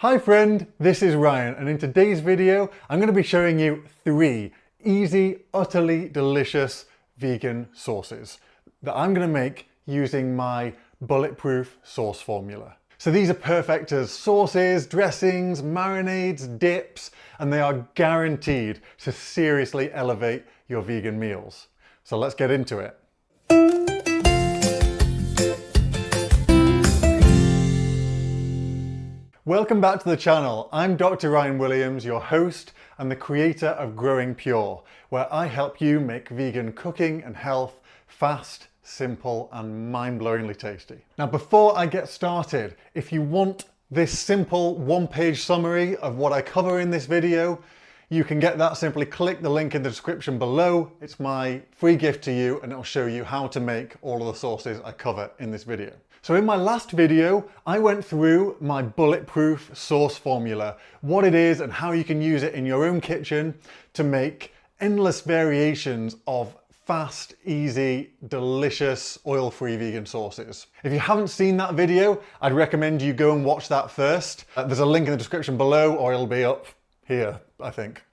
Hi friend, this is Ryan, and in today's video I'm going to be showing you 3 easy, utterly delicious vegan sauces that I'm going to make using my Bulletproof Sauce Formula. So these are perfect as sauces, dressings, marinades, dips, and they are guaranteed to seriously elevate your vegan meals. So let's get into it. Welcome back to the channel. I'm Dr. Ryan Williams, your host and the creator of Growing Pure, where I help you make vegan cooking and health fast, simple, and mind-blowingly tasty. Now, before I get started, if you want this simple one-page summary of what I cover in this video, you can get that. Simply click the link in the description below. It's my free gift to you, and it'll show you how to make all of the sauces I cover in this video. So in my last video, I went through my Bulletproof Sauce Formula, what it is and how you can use it in your own kitchen to make endless variations of fast, easy, delicious, oil-free vegan sauces. If you haven't seen that video, I'd recommend you go and watch that first. There's a link in the description below, or it'll be up here, I think.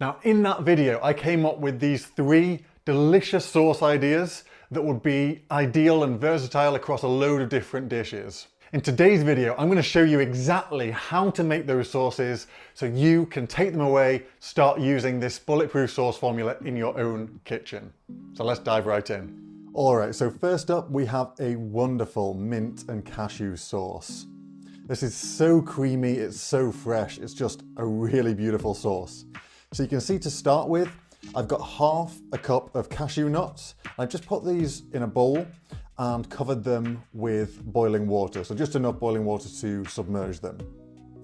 Now, in that video, I came up with these 3 delicious sauce ideas that would be ideal and versatile across a load of different dishes. In today's video, I'm going to show you exactly how to make those sauces so you can take them away, start using this Bulletproof Sauce Formula in your own kitchen. So let's dive right in. All right, so first up, we have a wonderful mint and cashew sauce. This is so creamy, it's so fresh, it's just a really beautiful sauce. So you can see, to start with, I've got half a cup of cashew nuts. I've just put these in a bowl and covered them with boiling water. So just enough boiling water to submerge them.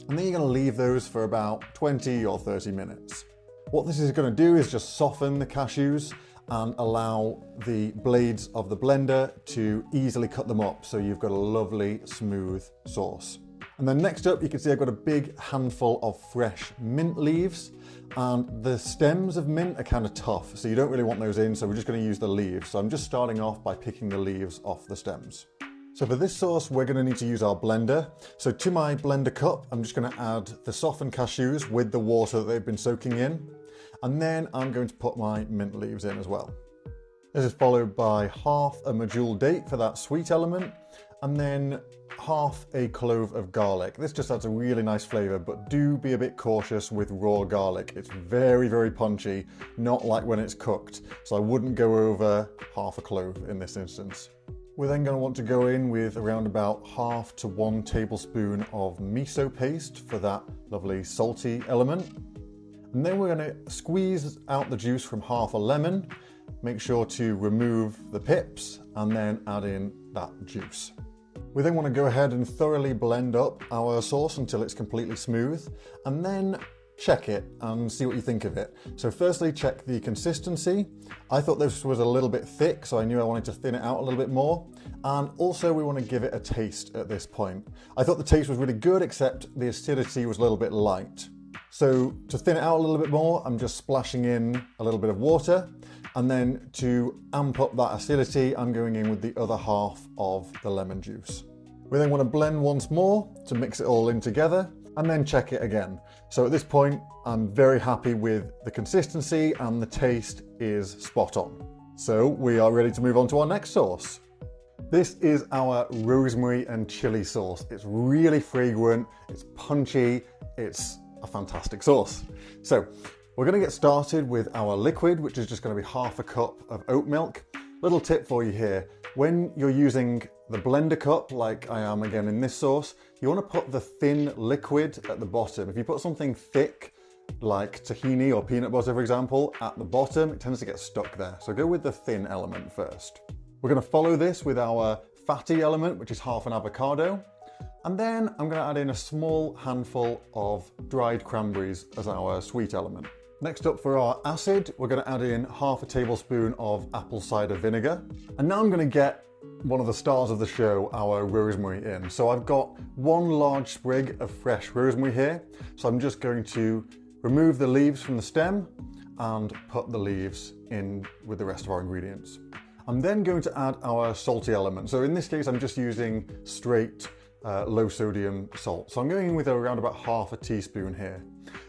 And then you're going to leave those for about 20 or 30 minutes. What this is going to do is just soften the cashews and allow the blades of the blender to easily cut them up, so you've got a lovely smooth sauce. And then next up, you can see I've got a big handful of fresh mint leaves, and the stems of mint are kind of tough, so you don't really want those in, so we're just going to use the leaves. So I'm just starting off by picking the leaves off the stems. So for this sauce, we're going to need to use our blender. So to my blender cup, I'm just going to add the softened cashews with the water that they've been soaking in, and then I'm going to put my mint leaves in as well. This is followed by half a medjool date for that sweet element, and then half a clove of garlic. This just adds a really nice flavor, but do be a bit cautious with raw garlic. It's very, very punchy, not like when it's cooked. So I wouldn't go over half a clove in this instance. We're then going to want to go in with around about half to 1 tablespoon of miso paste for that lovely salty element. And then we're going to squeeze out the juice from half a lemon. Make sure to remove the pips and then add in that juice. We then want to go ahead and thoroughly blend up our sauce until it's completely smooth, and then check it and see what you think of it. So firstly, check the consistency. I thought this was a little bit thick, so I knew I wanted to thin it out a little bit more. And also we want to give it a taste at this point. I thought the taste was really good, except the acidity was a little bit light. So to thin it out a little bit more, I'm just splashing in a little bit of water. And then to amp up that acidity, I'm going in with the other half of the lemon juice. We then want to blend once more to mix it all in together, and then check it again. So at this point, I'm very happy with the consistency, and the taste is spot on. So we are ready to move on to our next sauce. This is our rosemary and chili sauce. It's really fragrant, it's punchy, it's a fantastic sauce. So we're going to get started with our liquid, which is just going to be half a cup of oat milk. Little tip for you here: when you're using the blender cup, like I am again in this sauce, you want to put the thin liquid at the bottom. If you put something thick, like tahini or peanut butter, for example, at the bottom, it tends to get stuck there. So go with the thin element first. We're going to follow this with our fatty element, which is half an avocado. And then I'm going to add in a small handful of dried cranberries as our sweet element. Next up, for our acid, we're going to add in half a tablespoon of apple cider vinegar. And now I'm going to get one of the stars of the show, our rosemary, in. So I've got 1 large sprig of fresh rosemary here. So I'm just going to remove the leaves from the stem and put the leaves in with the rest of our ingredients. I'm then going to add our salty element. So in this case, I'm just using straight low sodium salt. So I'm going in with around about half a teaspoon here.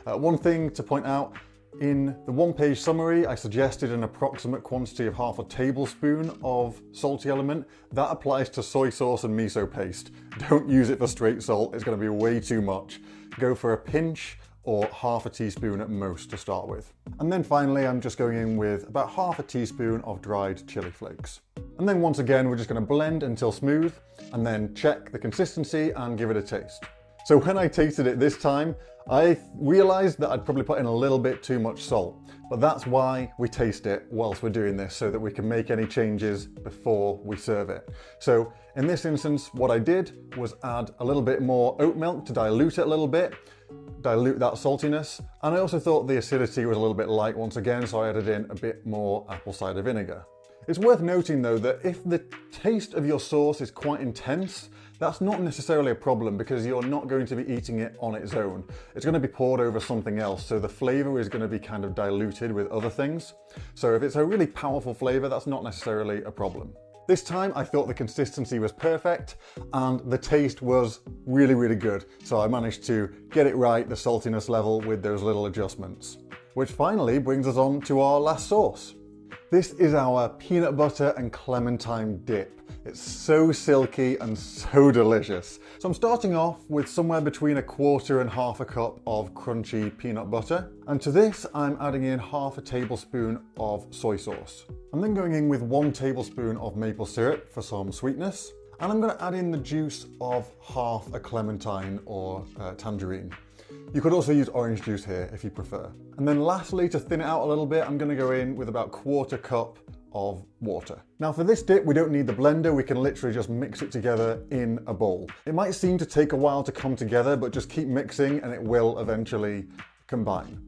One thing to point out, in the one-page summary, I suggested an approximate quantity of half a tablespoon of salty element. That applies to soy sauce and miso paste. Don't use it for straight salt, it's going to be way too much. Go for a pinch or half a teaspoon at most to start with. And then finally, I'm just going in with about half a teaspoon of dried chili flakes. And then once again, we're just going to blend until smooth and then check the consistency and give it a taste. So when I tasted it this time, I realized that I'd probably put in a little bit too much salt, but that's why we taste it whilst we're doing this, so that we can make any changes before we serve it. So in this instance, what I did was add a little bit more oat milk to dilute it a little bit, dilute that saltiness. And I also thought the acidity was a little bit light once again, so I added in a bit more apple cider vinegar. It's worth noting though that if the taste of your sauce is quite intense, that's not necessarily a problem, because you're not going to be eating it on its own. It's going to be poured over something else, so the flavor is going to be kind of diluted with other things. So if it's a really powerful flavor, that's not necessarily a problem. This time I thought the consistency was perfect and the taste was really, really good. So I managed to get it right, the saltiness level, with those little adjustments. Which finally brings us on to our last sauce. This is our peanut butter and clementine dip. It's so silky and so delicious. So I'm starting off with somewhere between a quarter and half a cup of crunchy peanut butter. And to this, I'm adding in half a tablespoon of soy sauce. I'm then going in with 1 tablespoon of maple syrup for some sweetness. And I'm going to add in the juice of half a clementine or tangerine. You could also use orange juice here if you prefer. And then lastly, to thin it out a little bit, I'm going to go in with about 1/4 cup of water. Now for this dip, we don't need the blender, we can literally just mix it together in a bowl. It might seem to take a while to come together, but just keep mixing and it will eventually combine.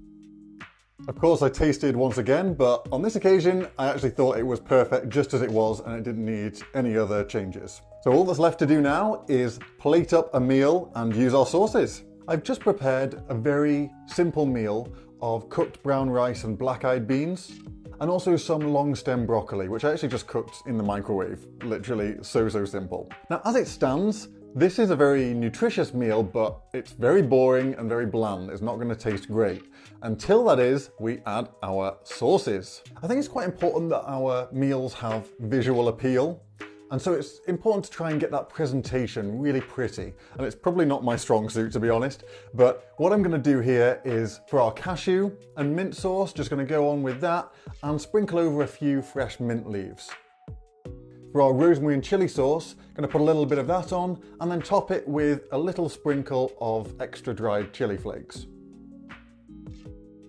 Of course, I tasted once again, but on this occasion, I actually thought it was perfect just as it was and it didn't need any other changes. So all that's left to do now is plate up a meal and use our sauces. I've just prepared a very simple meal of cooked brown rice and black-eyed beans, and also some long stem broccoli, which I actually just cooked in the microwave. Literally so simple. Now, as it stands, this is a very nutritious meal, but it's very boring and very bland. It's not going to taste great. Until that is, we add our sauces. I think it's quite important that our meals have visual appeal. And so it's important to try and get that presentation really pretty. And it's probably not my strong suit, to be honest. But what I'm going to do here is, for our cashew and mint sauce, just going to go on with that and sprinkle over a few fresh mint leaves. For our rosemary and chili sauce, I'm going to put a little bit of that on and then top it with a little sprinkle of extra dried chili flakes.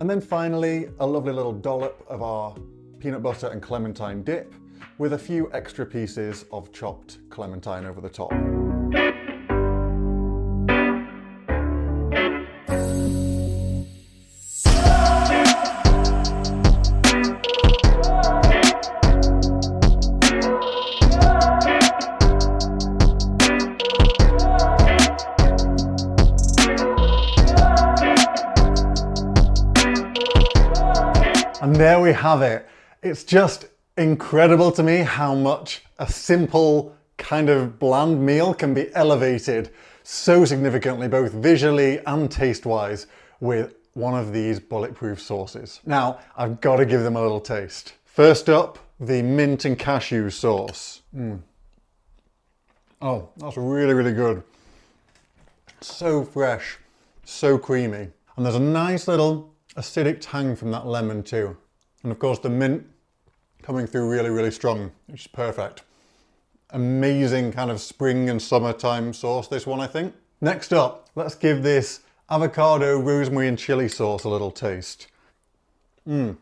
And then finally, a lovely little dollop of our peanut butter and clementine dip, with a few extra pieces of chopped clementine over the top. And there we have it. It's just incredible to me how much a simple kind of bland meal can be elevated so significantly, both visually and taste-wise, with one of these bulletproof sauces. Now, I've got to give them a little taste. First up, the mint and cashew sauce. Oh, that's really, really good. So fresh, so creamy. And there's a nice little acidic tang from that lemon too. And of course the mint coming through really, really strong, which is perfect. Amazing kind of spring and summertime sauce, this one, I think. Next up, let's give this avocado, rosemary and chili sauce a little taste. Very,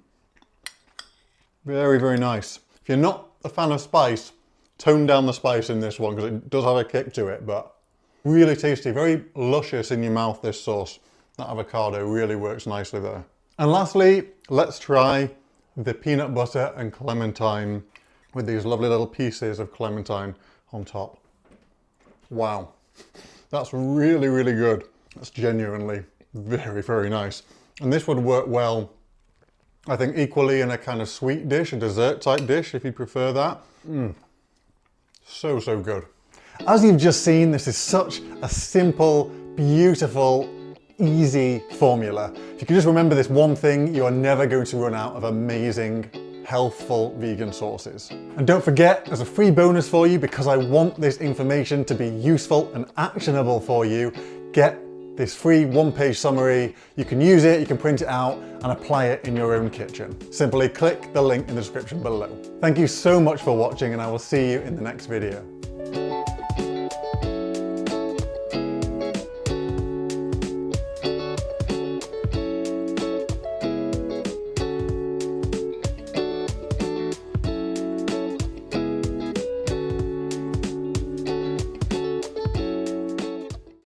very nice. If you're not a fan of spice, tone down the spice in this one because it does have a kick to it, but really tasty, very luscious in your mouth, this sauce. That avocado really works nicely there. And lastly, let's try the peanut butter and clementine with these lovely little pieces of clementine on top. Wow, that's really, really good. That's genuinely very, very nice. And this would work well, I think, equally in a kind of sweet dish, a dessert type dish, if you prefer that. So good. As you've just seen, this is such a simple, beautiful, easy formula. If you can just remember this one thing, you are never going to run out of amazing, healthful vegan sauces. And don't forget, as a free bonus for you, because I want this information to be useful and actionable for you, get this free one-page summary. You can use it, you can print it out and apply it in your own kitchen. Simply click the link in the description below. Thank you so much for watching, and I will see you in the next video.